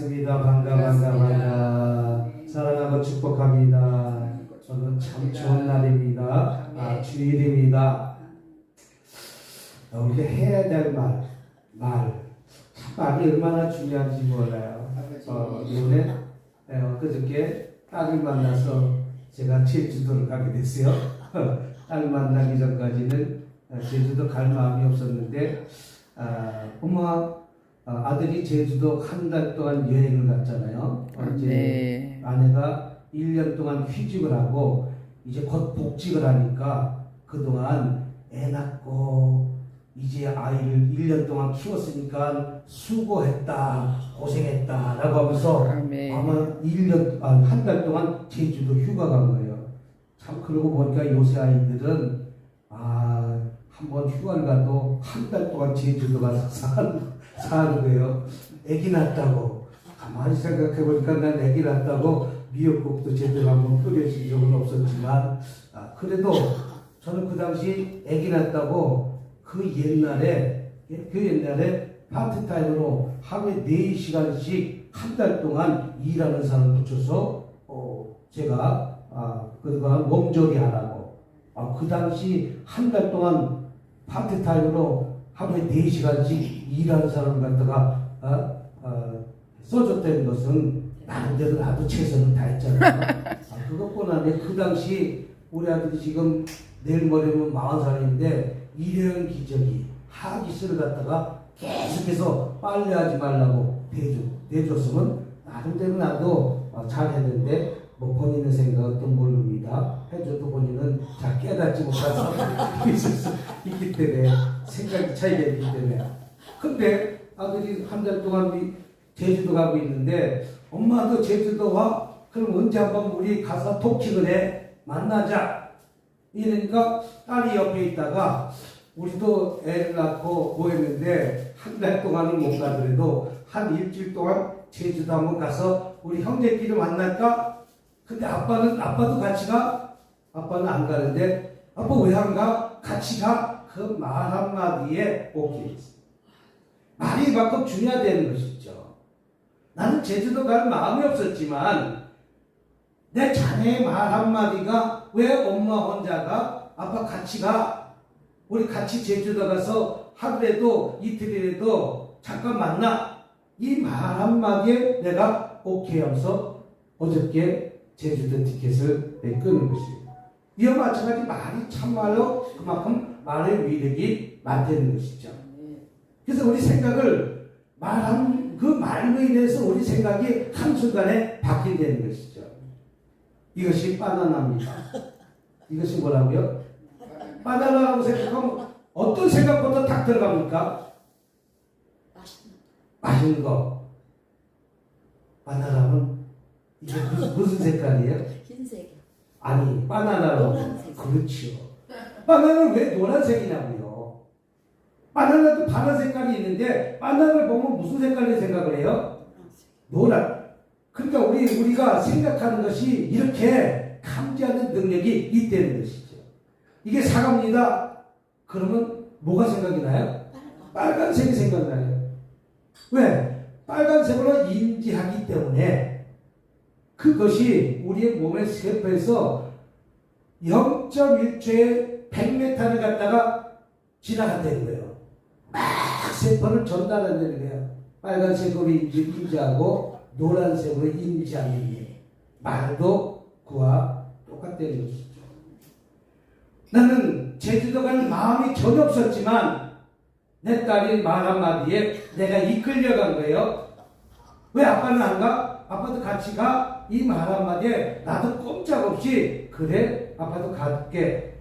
반갑습니다. 반가. 사랑하고 축복합니다. 저는 참 좋은 날입니다. 주일입니다. 우리가 해야 될 말이 얼마나 중요한지 몰라요. 이번에 그저께 딸을 만나서 제가 제주도를 가게 됐어요. 딸 만나기 전까지는 제주도 갈 마음이 없었는데 엄마 아들이 제주도 한 달 동안 여행을 갔잖아요. 이제 아내가 1년 동안 휴직을 하고 이제 곧 복직을 하니까 그동안 애 낳고 이제 아이를 1년 동안 키웠으니까 수고했다, 고생했다 라고 하면서 아마 한 달 동안 제주도 휴가 간 거예요. 참 그러고 보니까 요새 아이들은 한번 휴가를 가도 한 달 동안 제주도 가서 사는 거예요. 애기 낳았다고. 가만히 생각해 보니까 난 애기 낳았다고 미역국도 제대로 한번 끓여준 적은 없었지만 그래도 저는 그 당시 애기 낳았다고 그 옛날에 파트타임으로 하루에 4시간씩 한 달 동안 일하는 사람 붙여서 제가 그동안 몸조리 하라고 그 당시 한 달 동안 파트타임으로 하루에 4시간씩 일하는 사람을 갖다가 써줬다는 것은 나름대로 나도 최선을 다했잖아요. 그것뿐 아니라 그 당시 우리 아들이 지금 내일 모레면 40살인데 일회용 기저귀, 하기스를 갖다가 계속해서 빨래하지 말라고 대줬으면 나름대로 나도 잘했는데 본인의 생각은 또 모릅니다. 해줘도 본인은 잘 깨닫지 못한 사람이 있을 수 있기 때문에 생각이 차이가 있기 때문에. 근데 아들이 한 달 동안 제주도 가고 있는데 엄마도 제주도 와? 그럼 언제 한번 우리 가서 토킹을 해? 만나자. 이러니까 딸이 옆에 있다가 우리도 애를 낳고 뭐 했는데 한 달 동안은 못 가더라도 한 일주일 동안 제주도 한번 가서 우리 형제끼리 만날까? 근데 아빠도 같이 가? 아빠는 안 가는데 아빠 왜 안 가? 같이 가? 그 말 한마디에 오케이. 말이 바꿔 중요해야 되는 것이죠. 나는 제주도 갈 마음이 없었지만 내 자네의 말 한마디가 왜 엄마 혼자 가? 아빠 같이 가? 우리 같이 제주도 가서 하루에도 이틀이라도 잠깐 만나? 이 말 한마디에 내가 오케이 하면서 어저께 제주도 티켓을 끊은 것이에요. 이와 마찬가지 말이 참말로 그만큼 말의 위력이 많다는 것이죠. 그래서 우리 생각을 그 말로 인해서 우리 생각이 한순간에 바뀐다는 것이죠. 이것이 바나나입니다. 이것이 뭐라고요? 바나나라고 생각하면 어떤 생각부터 딱 들어갑니까? 맛있는 거. 바나나는 이게 무슨 색깔이에요? 흰색. 아니, 바나나로. 그렇지요. 바나나는 왜 노란색이냐고요? 바나나도 파란 색깔이 있는데 바나나를 보면 무슨 색깔을 생각을 해요? 노란. 그러니까 우리가 생각하는 것이 이렇게 감지하는 능력이 있다는 것이죠. 이게 사과입니다. 그러면 뭐가 생각이 나요? 빨간색이 생각나요. 왜? 빨간색으로 인지하기 때문에 그것이 우리의 몸의 세포에서 0.1초에 100m를 갖다가 지나간다는 거예요. 막 세포를 전달한다는 거예요. 빨간색으로 인지하고 노란색으로 인지하는 게 말도 그와 똑같다는 것이죠. 나는 제주도 갈 마음이 전혀 없었지만 내 딸이 말 한마디에 내가 이끌려간 거예요. 왜 아빠는 안 가? 아빠도 같이 가? 이 말 한마디에 나도 꼼짝없이 그래 아빠도 갈게.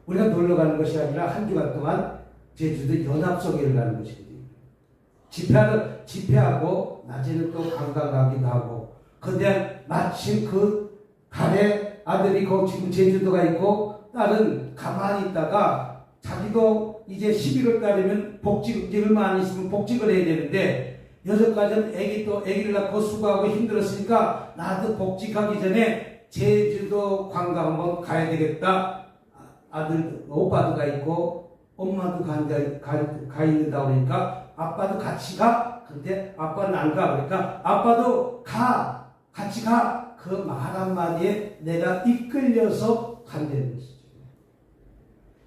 우리가 놀러 가는 것이 아니라 한 주간 동안 제주도 연합성회를 가는 것입니다. 집회하고 낮에는 또 관광 가기도 하고. 근데 마침 그 가래 아들이 지금 제주도가 있고 딸은 가만히 있다가 자기도 이제 11월 달이면 복직 얼마 안 있으면 복직을 해야 되는데 여태까지는 애기를 낳고 수고하고 힘들었으니까 나도 복직하기 전에 제주도 관광 한번 가야 되겠다. 오빠도 가 있고 엄마도 가 있는다 그러니까 아빠도 같이 가? 근데 아빠는 안 가. 그러니까 아빠도 가. 같이 가. 그 말 한마디에 내가 이끌려서 간다는 것이죠.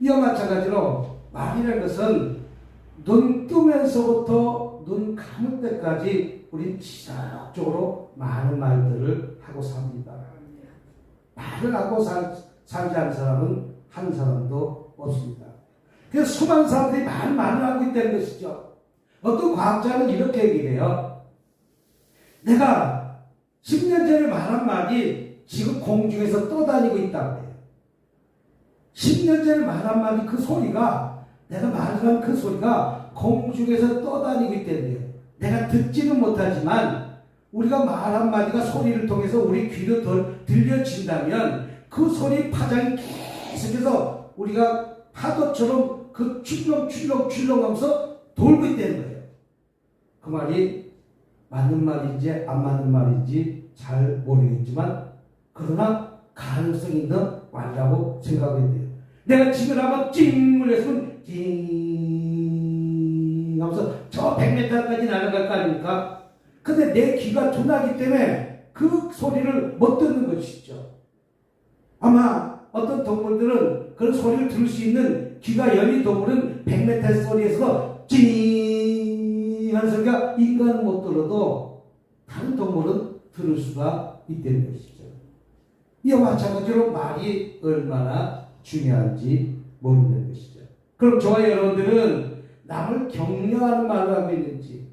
이와 마찬가지로 말이라는 것은 눈 뜨면서부터 눈 감을 때까지 우린 지속적으로 많은 말들을 하고 삽니다. 말을 하고 살지 않은 사람은 한 사람도 없습니다. 그래서 수많은 사람들이 말을 하고 있다는 것이죠. 어떤 과학자는 이렇게 얘기를 해요. 내가 10년 전에 말한 말이 지금 공중에서 떠다니고 있다고 해요. 10년 전에 말한 말이 그 소리가, 내가 말한 그 소리가 공중에서 떠다니고 있다는데요. 내가 듣지는 못하지만 우리가 말 한마디가 소리를 통해서 우리 귀로 들려진다면 그 소리 파장이 계속해서 우리가 파도처럼 그 출렁출렁 하면서 돌고 있다는 거예요. 그 말이 맞는 말인지 안 맞는 말인지 잘 모르겠지만 그러나 가능성 있는 말이라고 생각해야 돼요. 내가 지금 한번 찡을 했으면 찡 하면서 저 100m까지 날아갈 거 아닙니까? 근데 내 귀가 둔하기 때문에 그 소리를 못 듣는 것이죠. 아마 어떤 동물들은 그런 소리를 들을 수 있는 귀가 열린 동물은 100m 소리에서 찡 하는 소리가 인간은 못 들어도 다른 동물은 들을 수가 있다는 것이죠. 이와 마찬가지로 말이 얼마나 중요한지 모르는 것이죠. 그럼 저와 여러분들은 남을 격려하는 말을 하고 있는지,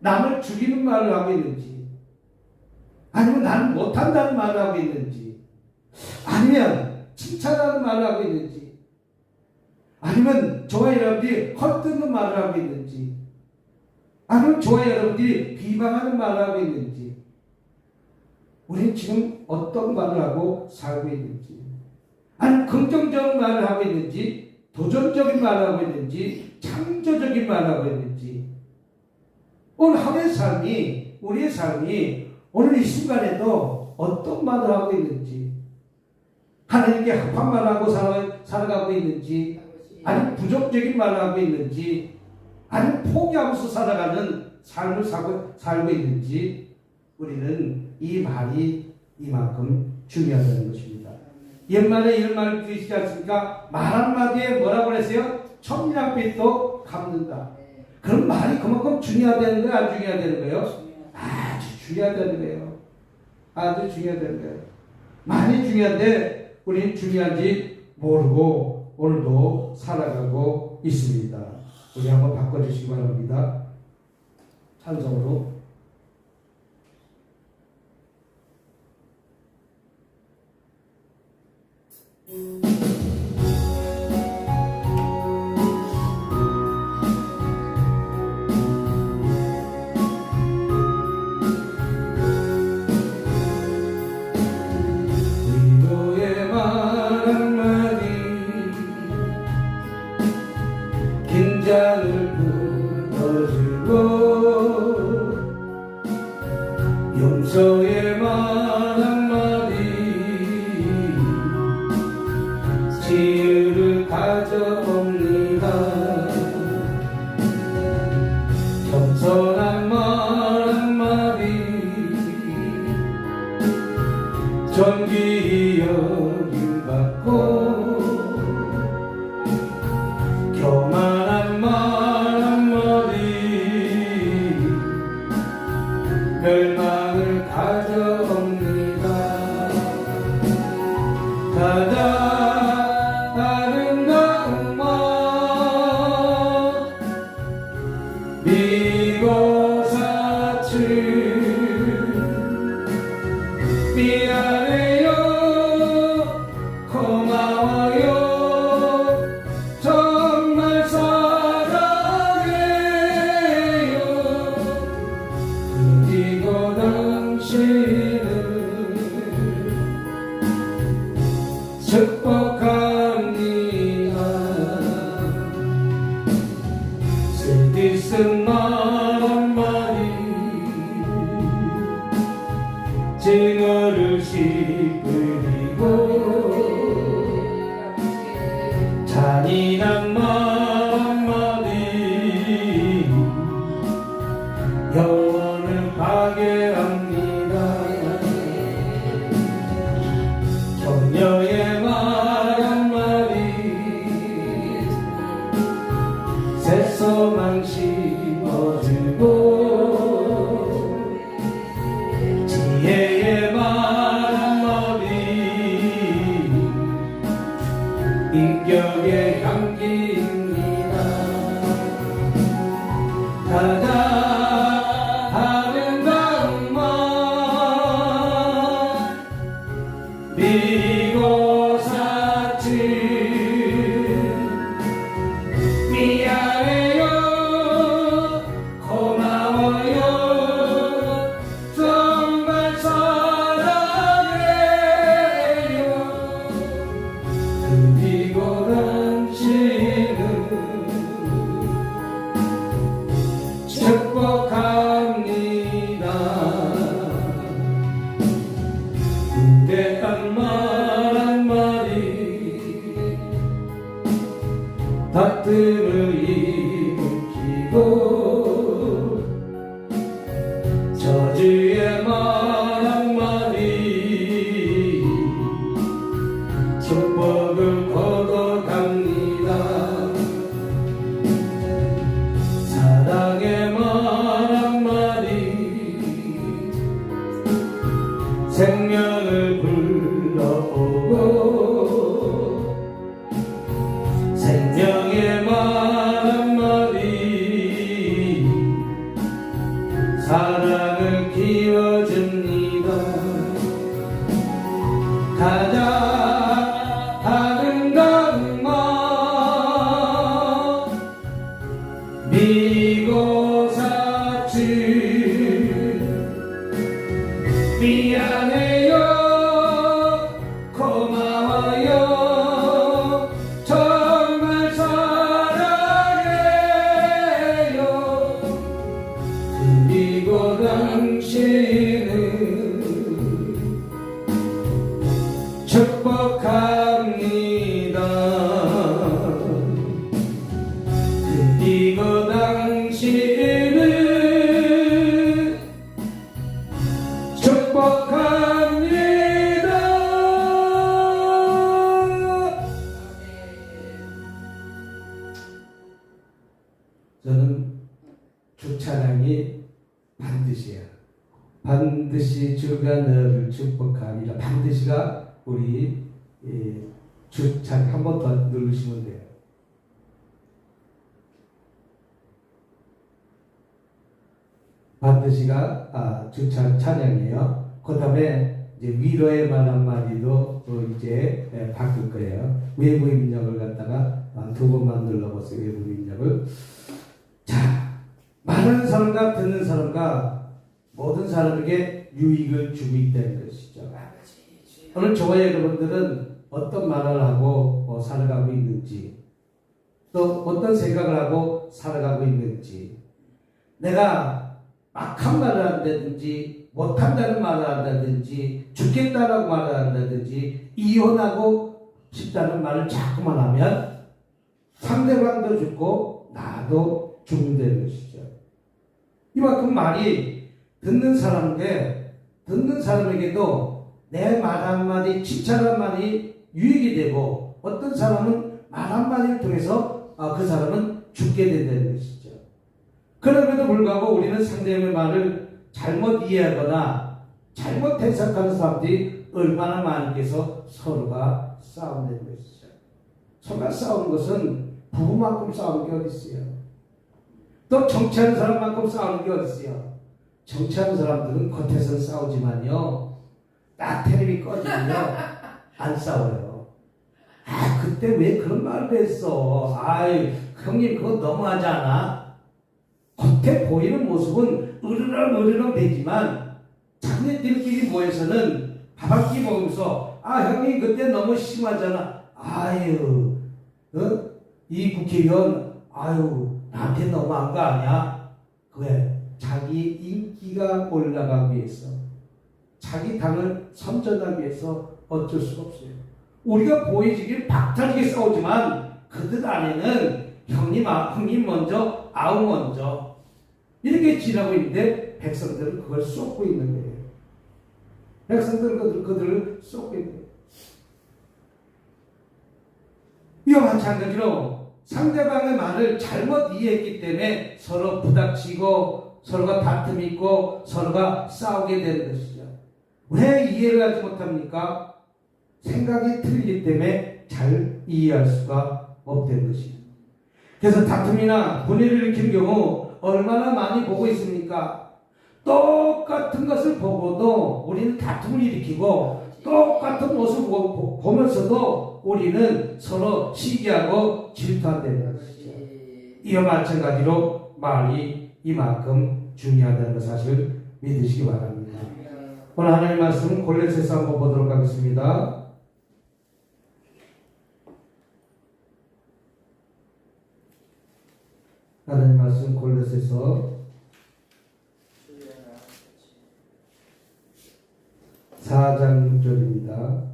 남을 죽이는 말을 하고 있는지, 아니면 나는 못한다는 말을 하고 있는지, 아니면 칭찬하는 말을 하고 있는지, 아니면 저와 여러분들이 헛듣는 말을 하고 있는지, 아니면 저와 여러분들이 비방하는 말을 하고 있는지, 우리는 지금 어떤 말을 하고 살고 있는지, 아니면 긍정적인 말을 하고 있는지, 도전적인 말을 하고 있는지, 창조적인 말을 하고 있는지, 오늘 하루의 삶이, 우리의 삶이 오늘 이 순간에도 어떤 말을 하고 있는지, 하나님께 합한 말을 하고 살아가고 있는지, 아니면 부정적인 말을 하고 있는지, 아니면 포기하면서 살아가는 삶을 살고 있는지, 우리는 이 말이 이만큼 중요하다는 것입니다. 옛말에 이런 말을 들으시지 않습니까? 말 한마디에 뭐라고 그랬어요? 천냥빛도 갚는다. 그럼 말이 그만큼 중요하다는 거예요? 안 중요하다는 거예요? 아주 중요하다는 거예요. 아주 중요하다는 거예요. 많이 중요한데 우리는 중요한지 모르고 오늘도 살아가고 있습니다. 우리 한번 바꿔주시기 바랍니다. 찬송으로. 위로의 말 한마디 긴장을 풀어주고 용서의 말 한마디 지혜를 가져옵니다. 겸손한 말 한마디 존귀히 여김받고 교만한 말 한마디 멸망을 가져옵니다. 가장 아름다운 말 미고 사칠 미안해요 고마워요 정말 사랑해요 그리고 당신은 축복합니다. 쓸데쓴 말 한마디 영원을 파괴합니다. 격려의 말 한마디 새소망 심어주고 지혜의 말 한마디 인격의 향기입니다. 가장 아름다운 말 미고 사치 미안해요 고마워요 정말 사랑해요 그리고 당신은 축복합니다. 무대한 말 한마디 다툼을 일으키고 저주의 말 한마디 축복을 거둬갑니다. 사랑의 말 한마디 생명을 불러오고 생명의 말 한마디 사랑을 키워줍니다. 가장 아름다운 말 미고 사치 미안해요 고마워요 정말 사랑해요 그리고 당신은 축복합니다. 그리고 당신은 축복합니다. 저는 주찬양이 반드시 주가 너를 축복하리라. 반드시가 우리 주찬 한 번 더 누르시면 돼요. 반드시가 주찬 찬양이에요. 그 다음에 이제 위로의 말 한마디도 이제 바꿀 거예요. 외부의 민족을 갖다가 두 번만 눌러보세요. 외부의 민족을. 자, 말하는 사람과 듣는 사람과 모든 사람에게 유익을 주고 있다는 것이죠. 오늘 저와 여러분들은 어떤 말을 하고 살아가고 있는지, 또 어떤 생각을 하고 살아가고 있는지, 내가 악한 말을 한다든지 못한다는 말을 한다든지 죽겠다라고 말을 한다든지 이혼하고 싶다는 말을 자꾸만 하면 상대방도 죽고 나도 죽는다는 것이죠. 이만큼 말이 듣는 사람인데 듣는 사람에게도 내 말 한마디 칭찬 한마디 유익이 되고 어떤 사람은 말 한마디를 통해서 그 사람은 죽게 된다는 것이죠. 그럼에도 불구하고 우리는 상대의 말을 잘못 이해하거나 잘못 해석하는 사람들이 얼마나 많게서 서로가 싸운다는 것이죠. 서로가 싸우는 것은 부부만큼 싸우는 게 어디 있어요. 또 정치하는 사람만큼 싸우는 게 어디 있어요. 정치하는 사람들은 겉에서는 싸우지만요 딱 텔레비 꺼지면요 안 싸워요. 아 그때 왜 그런 말을 했어. 아이 형님 그거 너무하지 않아? 겉에 보이는 모습은 으르렁 되지만 자기들끼리 모여서는 밥 한 끼 먹으면서 아 형님 그때 너무 심하잖아. 아유 이 국회의원 아유 나한테 너무한 거 아니야? 왜? 자기 인기가 올라가기 위해서 자기 당을 선전하기 위해서 어쩔 수가 없어요. 우리가 보이지길 박탈지게 싸우지만 그들 안에는 형님 먼저 아우 먼저 이렇게 지나고 있는데 백성들은 그걸 쏟고 있는 거예요. 백성들은 그들을 쏟고 있는 거예요. 이와 마찬가지로 상대방의 말을 잘못 이해했기 때문에 서로 부닥치고 서로가 다툼이 있고 서로가 싸우게 되는 것이죠. 왜 이해를 하지 못합니까? 생각이 틀리기 때문에 잘 이해할 수가 없다는 것이죠. 그래서 다툼이나 분해를 일으키는 경우 얼마나 많이 보고 있습니까? 똑같은 것을 보고도 우리는 다툼을 일으키고 똑같은 모습을 보면서도 우리는 서로 시기하고 질투한다는 것이죠. 이와 마찬가지로 말이 이만큼 중요하다는 것 사실 믿으시기 바랍니다. 오늘 하나님의 말씀 골로새서 한번 보도록 하겠습니다. 하나님의 말씀 골로새서 4장 6절입니다.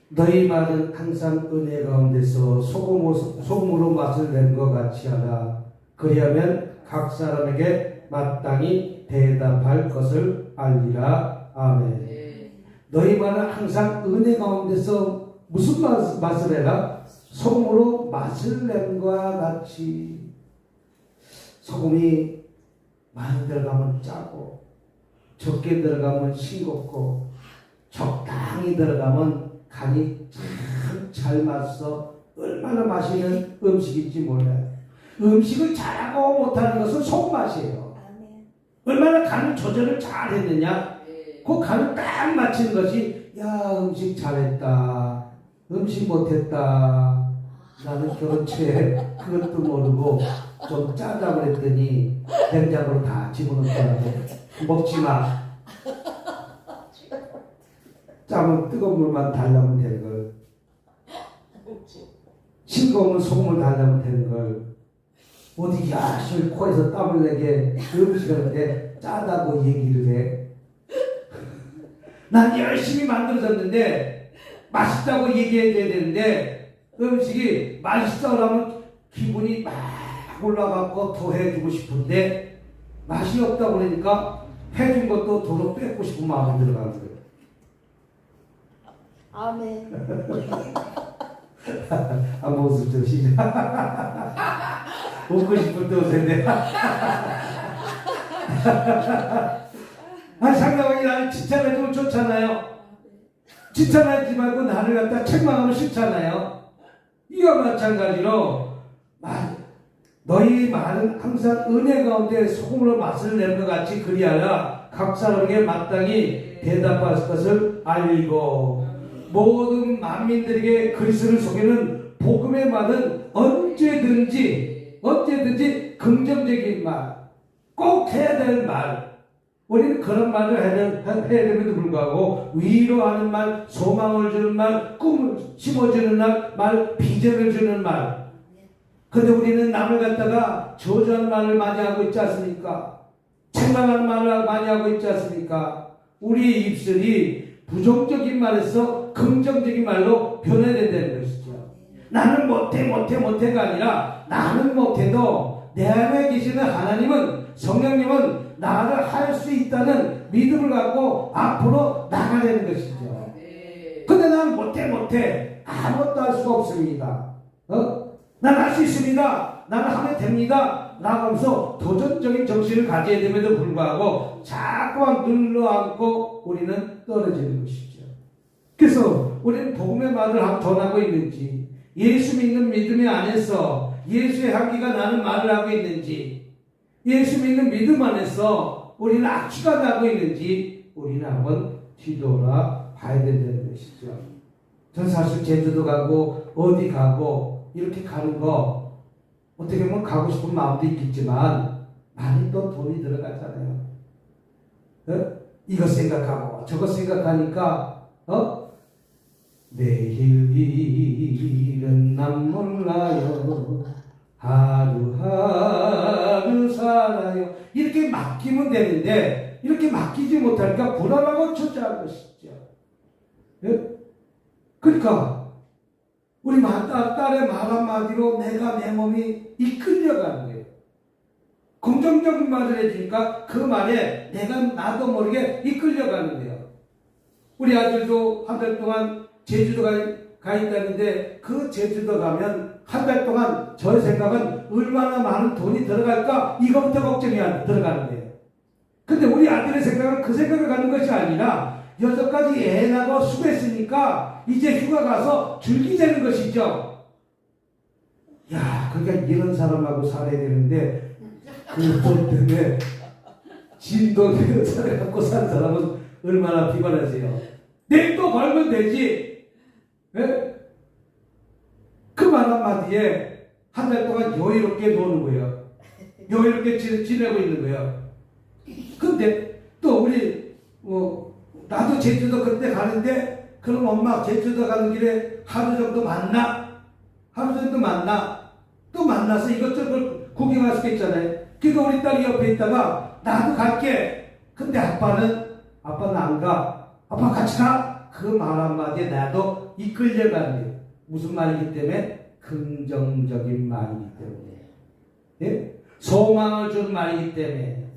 너희 말은 항상 은혜 가운데서 소금으로 맛을 낸 것 같이 하라. 그리하면 각 사람에게 마땅히 대답할 것을 알리라. 아멘. 너희 말은 항상 은혜 가운데서 무슨 맛을 해라? 소금으로 맛을 낸 것과 같이. 소금이 많이 들어가면 짜고 적게 들어가면 싱겁고 적당히 들어가면 간이 참 잘 맞서 얼마나 맛있는 음식인지 몰라요. 음식을 잘하고 못하는 것은 손맛이에요. 얼마나 간을 조절을 잘 했느냐, 그 간을 딱 맞추는 것이, 야, 음식 잘했다, 음식 못했다, 나는 결혼 초에 그것도 모르고 좀 짜다고 그랬더니 냉장고로 다 집어넣더라고. 먹지마. 짜면 뜨거운 물만 달라면 되는 걸, 싱거우면 소금을 달라면 되는 걸, 어디 야실 코에서 땀을 내게 음식하는데 짜다고 얘기를 해. 난 열심히 만들어졌는데 맛있다고 얘기해줘야 되는데 음식이 맛있어라면 기분이 막 올라가고 더 해주고 싶은데 맛이 없다고 그러니까 해준 것도 도로 뺏고 싶은 마음이 들어가는 거예요. 아멘. 한번 웃음 좀 시작. 웃고 싶을 때 웃었네. 상대방이 나를 칭찬해주면 좋잖아요. 칭찬하지 말고 나를 갖다 책망하면 싫잖아요. 이와 마찬가지로 너희 말은 항상 은혜 가운데 소금으로 맛을 낸 것 같이 그리하여 각 사람에게 마땅히 대답할 것을 알고, 모든 만민들에게 그리스도를 속이는 복음의 말은 언제든지 긍정적인 말, 꼭 해야 될 말, 우리는 그런 말을 해야 됨에도 불구하고 위로하는 말, 소망을 주는 말, 꿈을 심어주는 말, 비전을 주는 말. 그런데 우리는 남을 갖다가 저주하는 말을 많이 하고 있지 않습니까? 책망하는 말을 많이 하고 있지 않습니까? 우리의 입술이 부정적인 말에서 긍정적인 말로 변해야 된다는 것이죠. 나는 못해가 아니라 나는 못해도 내 안에 계시는 하나님은, 성령님은 나를 할 수 있다는 믿음을 갖고 앞으로 나가려는 것이죠. 근데 나는 못해. 아무것도 할 수가 없습니다. 난 할 수 있습니다. 나는 하면 됩니다. 나가면서 도전적인 정신을 가져야 됨에도 불구하고 자꾸만 눌러앉고 우리는 떨어지는 것이죠. 그래서 우리는 복음의 말을 전하고 있는지, 예수 믿는 믿음의 안에서 예수의 향기가 나는 말을 하고 있는지, 예수 믿는 믿음 안에서 우리는 악취가 나고 있는지 우리는 한번 뒤돌아 봐야 된다는 것이죠. 전 사실 제주도 가고 어디 가고 이렇게 가는 거 어떻게 보면 가고 싶은 마음도 있겠지만 많이 또 돈이 들어가잖아요. 이거 생각하고 저거 생각하니까 내일은 난 몰라요, 하루하루 살아요, 이렇게 맡기면 되는데 이렇게 맡기지 못하니까 불안하고 초조한 것이죠. 그러니까 우리 딸의 말 한마디로 내가 내 몸이 이끌려가는 거예요. 긍정적인 말을 해주니까 그 말에 나도 모르게 이끌려가는 거예요. 우리 아들도 한 달 동안 제주도 가 있다는데 그 제주도 가면 한 달 동안 저의 생각은 얼마나 많은 돈이 들어갈까 이거부터 걱정이 들어가는 거예요. 근데 우리 아들의 생각은 그 생각을 갖는 것이 아니라 6가지 애 낳고 수고했으니까 이제 휴가 가서 즐기자는 것이죠. 야, 그러니까 이런 사람하고 살아야 되는데 그 돈 때문에 진돈 갖고 산 사람은 얼마나 피곤하세요. 내일 또 벌면 되지. 네? 그 말 한마디에 한 달 동안 여유롭게 노는 거예요. 여유롭게 지내고 있는 거예요. 근데 또 우리 나도 제주도 그때 가는데 그럼 엄마 제주도 가는 길에 하루 정도 만나? 또 만나서 이것저것 구경할 수 있잖아요. 그러니까 우리 딸이 옆에 있다가 나도 갈게. 근데 아빠는 안 가. 아빠 같이 가. 그 말 한마디에 나도 이끌려가는 거예요. 무슨 말이기 때문에? 긍정적인 말이기 때문에. 예? 소망을 주는 말이기 때문에.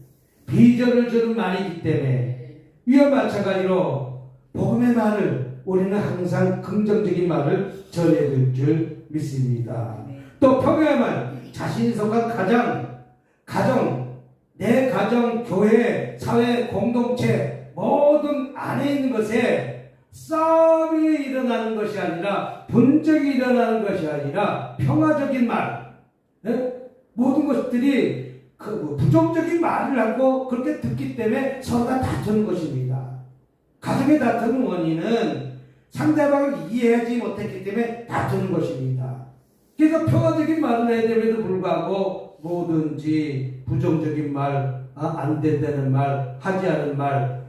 비전을 주는 말이기 때문에. 이와 마찬가지로 복음의 말을 우리는 항상 긍정적인 말을 전해줄 줄 믿습니다. 또 평화의 말, 자신이 속한 가정, 내 가정, 교회, 사회, 공동체 모든 안에 있는 것에 싸움이 일어나는 것이 아니라 분쟁이 일어나는 것이 아니라 평화적인 말, 네? 모든 것들이 부정적인 말을 하고 그렇게 듣기 때문에 서로가 다투는 것입니다. 가정의 다투는 원인은 상대방을 이해하지 못했기 때문에 다투는 것입니다. 그래서 평화적인 말을 해야 됨에도 불구하고 뭐든지 부정적인 말, 안 된다는 말, 하지 않은 말,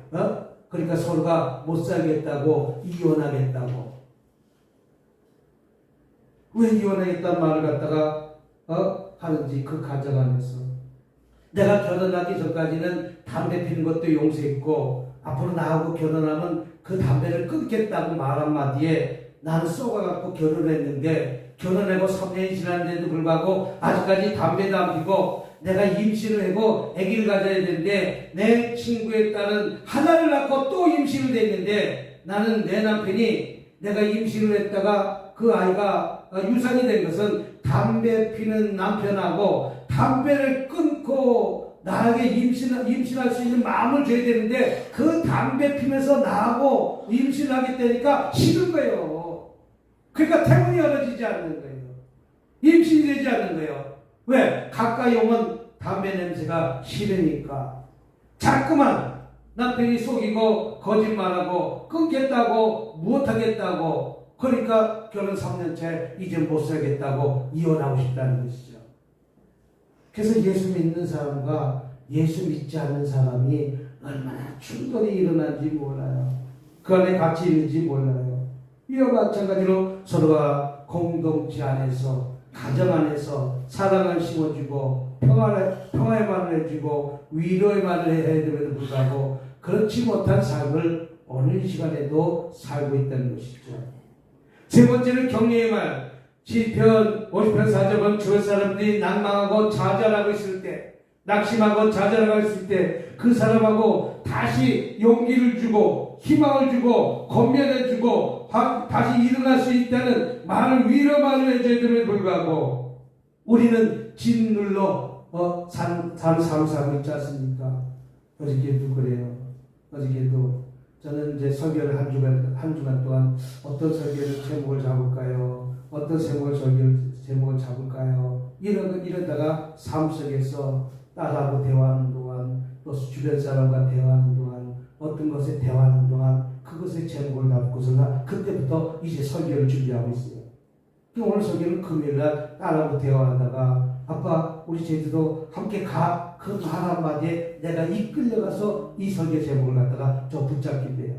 그러니까 서로가 못 살겠다고 이혼하겠다고. 왜 이혼하겠다는 말을 갖다가 하는지 그 가정 안에서 내가 결혼하기 전까지는 담배 피는 것도 용서했고 앞으로 나하고 결혼하면 그 담배를 끊겠다고 말 한마디에 나는 쏘가갖고 결혼했는데 결혼하고 3년이 지났는데도 불구하고 아직까지 담배도 안 피고 내가 임신을 하고 아기를 가져야 되는데 내 친구의 딸은 하나를 낳고 또 임신을 했는데 나는 내 남편이 내가 임신을 했다가 그 아이가 유산이 된 것은 담배 피는 남편하고 담배를 끊고 나에게 임신할 수 있는 마음을 줘야 되는데 그 담배 피면서 나하고 임신하게 되니까 싫은 거예요. 그러니까 태문이 열어지지 않는 거예요. 임신이 되지 않는 거예요. 왜? 가까이 오면 담배 냄새가 싫으니까. 자꾸만 남편이 속이고 거짓말하고 끊겠다고 못하겠다고 그러니까 결혼 3년째 이제 못 살겠다고 이혼하고 싶다는 것이죠. 그래서 예수 믿는 사람과 예수 믿지 않는 사람이 얼마나 충돌이 일어나는지 몰라요. 그 안에 같이 있는지 몰라요. 이와 마찬가지로 서로가 공동체 안에서 가정 안에서 사랑을 심어주고 평화의 말을 해주고 위로의 말을 해야 됨에도 불구하고 그렇지 못한 삶을 어느 시간에도 살고 있다는 것이죠. 세 번째는 격려의 말. 시편 50편 4절은 주의 사람들이 낭망하고 좌절하고 있을 때 낙심하고 좌절하고 있을 때 그 사람하고 다시 용기를 주고 희망을 주고 건면해 주고 다시 일어날 수 있다는 말을 위로 말을 해줘야 됨에 불구하고 우리는 짓눌러 삶 살고 있지 않습니까? 어저께도 그래요. 어저께도 저는 이제 설교를 한 주간 동안 어떤 설교를 제목을 잡을까요? 어떤 제목을 잡을까요? 이러다가 삶 속에서 딸하고 대화하는 동안 또 주변 사람과 대화하는 동안 어떤 것에 대화하는 동안 그것의 제목을 잡고서가 그때부터 이제 설교를 준비하고 있어요. 오늘 설교는 금요일날 딸하고 대화하다가 아빠 우리 제주도 함께 가. 그 말 한마디에 내가 이끌려가서 이 설교 제목을 갖다가 좀 붙잡게 돼요.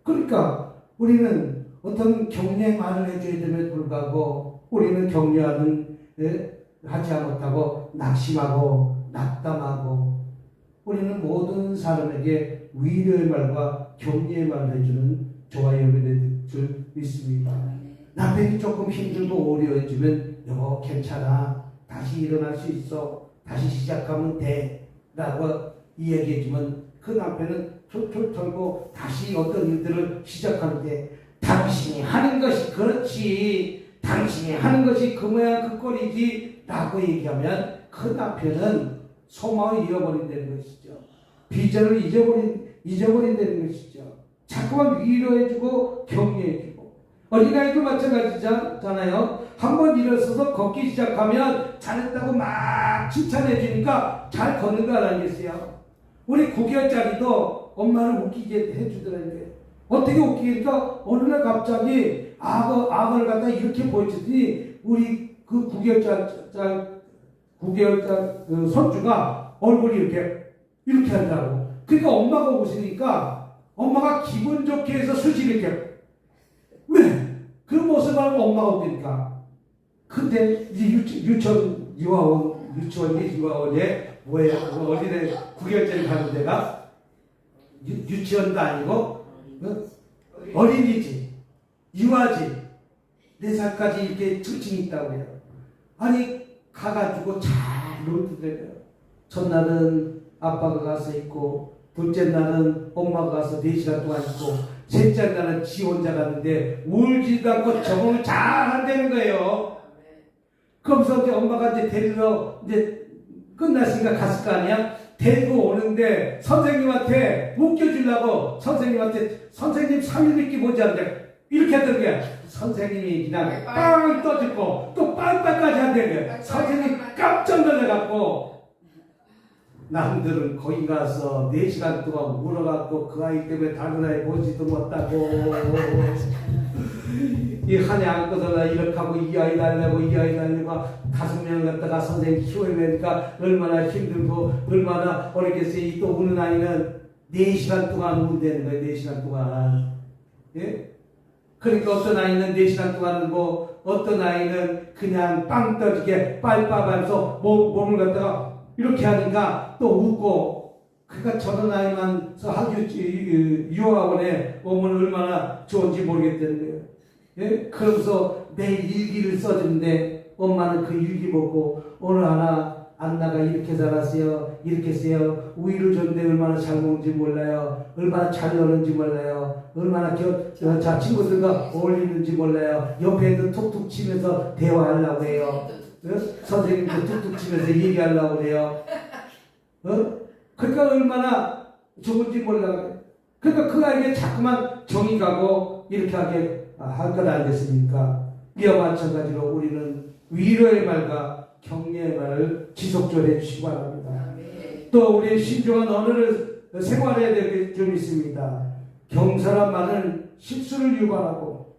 그러니까 우리는 어떤 격려의 말을 해줘야 됨에도 불구하고 우리는 격려하는 하지 못하고 낙심하고 낙담하고 우리는 모든 사람에게 위로의 말과 격려의 말을 해주는 저와 여러분의 줄 믿습니다. 남편이 조금 힘들고 어려워지면 여보 괜찮아, 다시 일어날 수 있어, 다시 시작하면 돼 라고 이야기해주면 그 남편은 툴툴 털고 다시 어떤 일들을 시작하는데, 당신이 하는 것이 그렇지, 당신이 하는 것이 그 모양 그 꼴이지 라고 얘기하면 그 남편은 소망을 잃어버린다는 것이죠. 비전을 잊어버린다는 것이죠. 자꾸만 위로해주고 격려해주고, 어린아이도 마찬가지잖아요. 한번 일어서서 걷기 시작하면 잘했다고 막 칭찬해주니까 잘 걷는 거 아니겠어요? 우리 9개월짜리도 엄마를 웃기게 해주더라고요. 어떻게 웃기니까 어느 날 갑자기 악어를 갖다 이렇게 보여주더니 우리 그 9개월짜리 그 손주가 얼굴이 이렇게 한다고. 그러니까 엄마가 웃으니까 엄마가 기분 좋게 해서 수시를 이렇게. 왜? 그 모습을 하면 엄마가 웃으니까. 근데 이제 유치원에 뭐예요? 어린애 9개월짜리 가는 데가 유치원도 아니고 어린이집, 유아집 4살까지 이렇게 특징이 있다고 해요. 아니 가가지고 잘 놀더래요. 첫날은 아빠가 가서 있고, 둘째 날은 엄마가 가서 4시간 동안 있고, 셋째 날은 지 혼자 갔는데 울지도 않고 적응을 잘 한다는 거예요. 그러면서 이제 엄마가 이제 데리러 이제 끝났으니까 갔을 거 아니야? 데리고 오는데 선생님한테 웃겨주려고 선생님 3일 있기 보지 않는데 이렇게 하던 게 선생님이 그냥 빵 떠주고 또 빵빵까지 한다는 게 선생님 깜짝 놀라갖고 남들은 거기 가서 4시간 동안 울어갖고 그 아이 때문에 다른 아이 보지도 못하고 이 한 해 안고서나 이렇게 하고 이 아이 달래고 이 아이 달래고 5명을 갖다가 선생님 키워내니까 얼마나 힘들고 얼마나 어렵겠어요. 이 또 우는 아이는 4시간 동안 운다는 거예요. 4시간 동안. 예? 그러니까 어떤 아이는 4시간 동안 울고 어떤 아이는 그냥 빵 터지게 빨빠하면서 몸을 갖다가 이렇게 하니까 또 웃고. 그러니까 저런 아이만 유아원에 오면 얼마나 좋은지 모르겠다는 거예요. 예? 그러면서 매일 일기를 써주는데 엄마는 그 일기 보고 오늘 하나 안나가 이렇게 자랐어요, 이렇게 했어요, 우유를 줬는데 얼마나 잘 먹는지 몰라요, 얼마나 잘 노는지 몰라요, 얼마나 친구들과 어울리는지 몰라요, 옆에도 툭툭 치면서 대화하려고 해요. 선생님도 툭툭 치면서 얘기하려고 해요. 그러니까 얼마나 좋은지 몰라요. 그러니까 그 아이에게 자꾸만 정이 가고 이렇게 하게 할 것 아니겠습니까? 이와 마찬가지로 우리는 위로의 말과 격려의 말을 지속적으로 해주시기 바랍니다. 또 우리 신중한 언어를 생활해야 될 게 좀 있습니다. 경솔한 말은 실수를 유발하고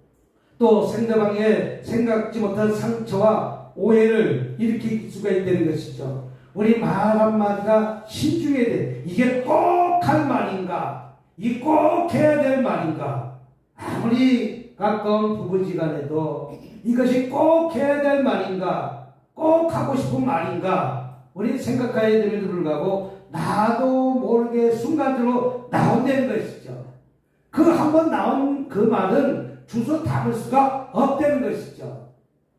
또 상대방의 생각지 못한 상처와 오해를 일으킬 수가 있다는 것이죠. 우리 말 한마디가 신중해야 돼. 이게 꼭 할 말인가? 이 꼭 해야 될 말인가? 아무리 가까운 부부지간에도 이것이 꼭 해야 될 말인가? 꼭 하고 싶은 말인가? 우리 생각해야 됨에도 불구하고 나도 모르게 순간적으로 나온다는 것이죠. 그 한번 나온 그 말은 주소 담을 수가 없다는 것이죠.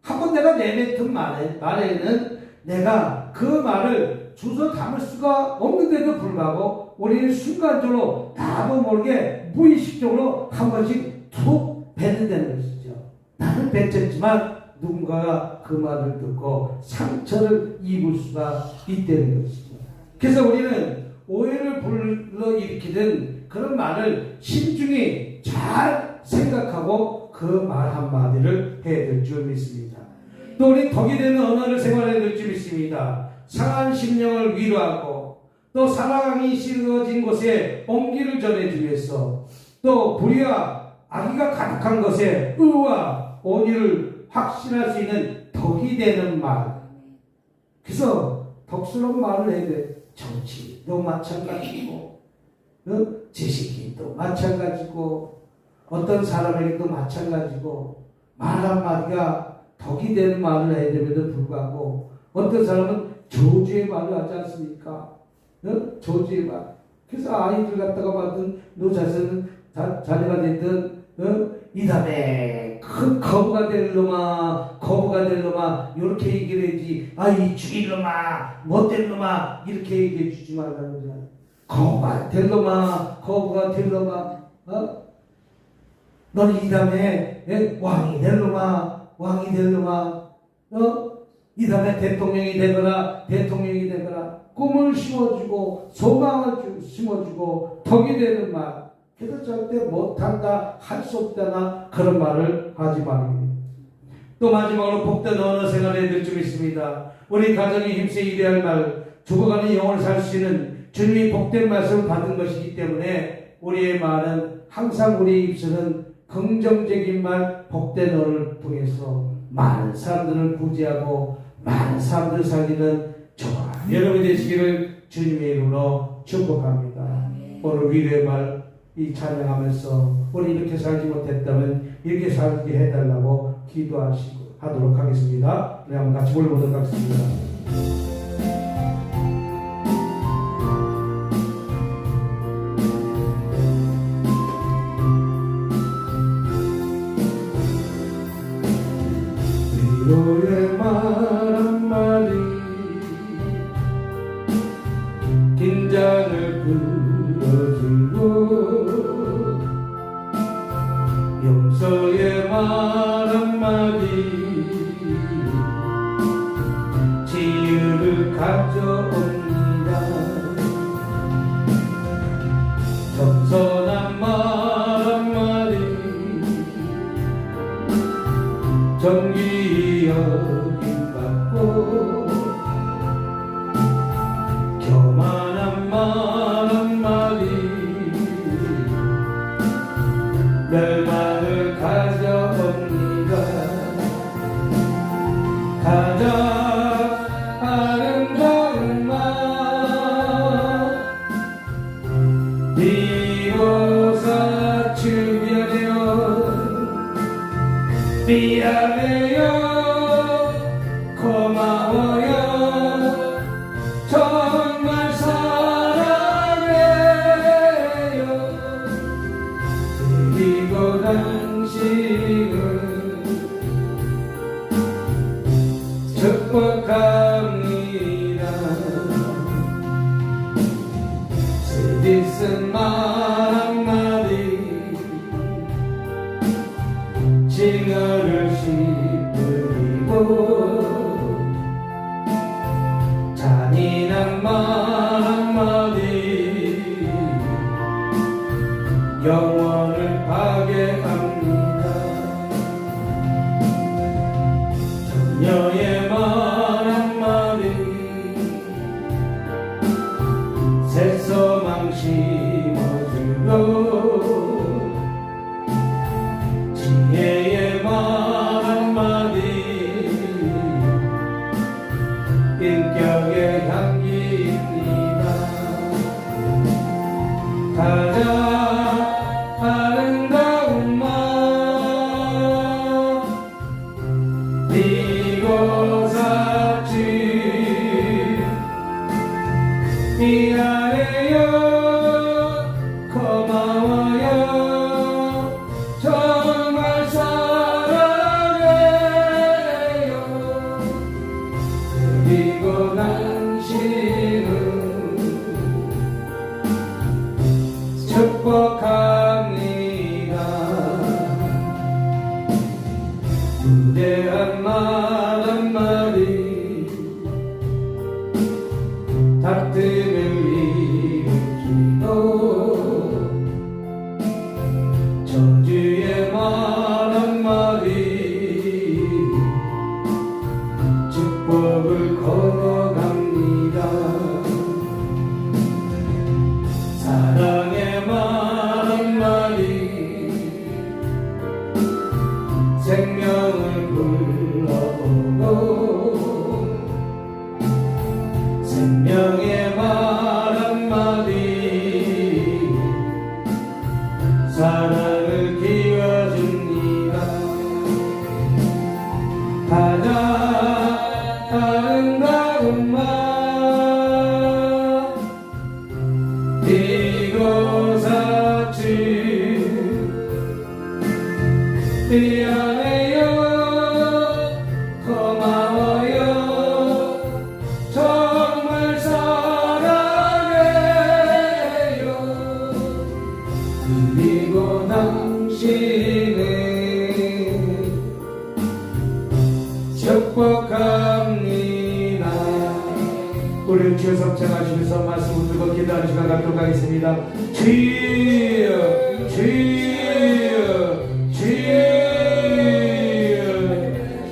한번 내가 내뱉은 말에는 내가 그 말을 주소 담을 수가 없는데도 불구하고 우리는 순간적으로 나도 모르게 무의식적으로 한 번씩 툭 뱉는다는 것이죠. 나는 뱉었지만 누군가가 그 말을 듣고 상처를 입을 수가 있다는 것이죠. 그래서 우리는 오해를 불러일으키는 그런 말을 신중히 잘 생각하고 그 말 한마디를 해야 될 줄 믿습니다. 또 우리 덕이 되는 언어를 생활해야 될 줄 믿습니다. 상한 심령을 위로하고 또 사랑이 씻어진 곳에 온기를 전해주기 위해서 또 불의와 악의가 가득한 것에 의와 온유를 확신할 수 있는 덕이 되는 말. 그래서 덕스러운 말을 해야 돼. 정치도 마찬가지고 지식인도 마찬가지고 어떤 사람에게도 마찬가지고 말 한마디가 덕이 되는 말을 해야 됨에도 불구하고 어떤 사람은 저주의 말을 하지 않습니까? 저주의 말. 그래서 아이들 갖다가 받은 너 자세는 자녀가 됐든 이 다음에 큰 거부가 될 놈아, 거부가 될 놈아, 이렇게 얘기를 해야지. 이 죽일 놈아, 못될 놈아, 이렇게 얘기해 주지 말라는 거야. 거부가 될 놈아, 거부가 될 놈아, 너는 이 다음에 왕이 될 놈아, 왕이 될 놈아, 이 다음에 대통령이 되거나, 대통령이 되거나, 꿈을 심어주고, 소망을 심어주고, 덕이 되는 말. 그래서 절대 못한다, 할 수 없다나 그런 말을 하지 말입니다. 또 마지막으로 복된 언어 생활에 늘 좀 있습니다. 우리 가정이 힘써 일해야 할 말, 죽어가는 영혼을 살 수 있는 주님이 복된 말씀을 받은 것이기 때문에 우리의 말은 항상 우리의 입술은 긍정적인 말, 복된 언어를 통해서 많은 사람들을 구제하고 많은 사람들을 살리는 저와 여러분이 되시기를 주님의 이름으로 축복합니다. 오늘 위로의 말 이 찬양하면서 우리 이렇게 살지 못했다면 이렇게 살게 해달라고 기도하시고 하도록 하겠습니다. 우리 한번 같이 불러보도록 하겠습니다. 위로의 말 한마디 긴장을 풀어주고 용서의 말 한마디 치유를 가져옵니다. 겸손한 말 한마디 정기 여김받고 교만한 말 한마디 멸망을 가져옵니다. 가장 아름다운 말 이곳아 주변에요 미안해요 고마워요 정말 사랑해요 그리고 당신은 축복합니다. 쓰디쓴 말 한마디 징어를 씹으리고 잔인한 말 한마디 영혼을 파괴합니다. 정녀의 말 한마디 새소망 심어주고 지혜의 말 한마디 인격의 향기입니다. 가장 아름다운 말 이곳아 주 미안해요 고마워요 정말 사랑해요 그리고 당신은 축복합니다. 무대한 말 한마디 다툼을 일으키고 저주의 말 한마디 축복을 걸어갑니다. 사랑의 말 한마디 생명을 불러오고 생명의 말 한마디 사랑을 키워줍니다. 가장 아름다운 말 이곳아 주 우리를 주여 성장하시면서 말씀을 들고 기도하는 시간 갖도록 하겠습니다. 주여 주여 주여.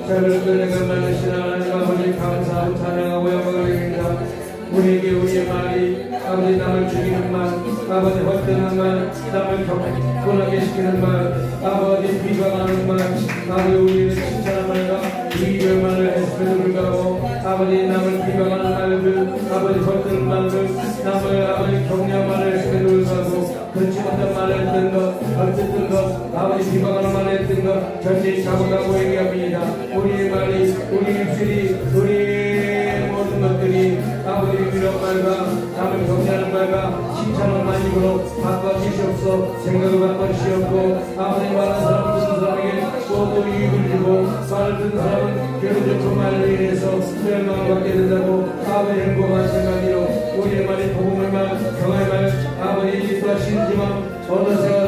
저를 은혜가 많으신 하나님 아버지 감사하고 찬양하고 영광드립니다. 우리에게 우리의 말이 아버지 남을 죽이는 말, 아버지 헛되는 말, 남을 격분하게 시키는 말, 아버지 비방하는 말, 아버지 우리는 칭찬하는 말과 이별 말을 했음에도 불구하고 아버지 남을 비방하는 말들, 아버지 헛되는 말들, 남을 아버지 격려하는 말을 했음에도 불구하고 그렇지 못한 말을 했던 것, 어쨌든 것, 아버지 비방하는 말을 했던 것 전체 잘못하고 얘기합니다. 우리의 말이, 우리 입술이, 우리의 모든 것들이 아버지 위로한 말과 남을 격려하는 말과 칭찬하는 말입으로 바꿔주시옵소. 생각을 바꿔주시옵고 아버지 말하는 사람 듣는 사람에게 또 유익을 주고 말을 듣는 사람은 괴로운 그 말을 인해서 멸망을 받게 된다고 아버지 행복한 생각이로 우리의 말이 복음의 말, 평화의 말, 아버지 또한 신지만 얻어서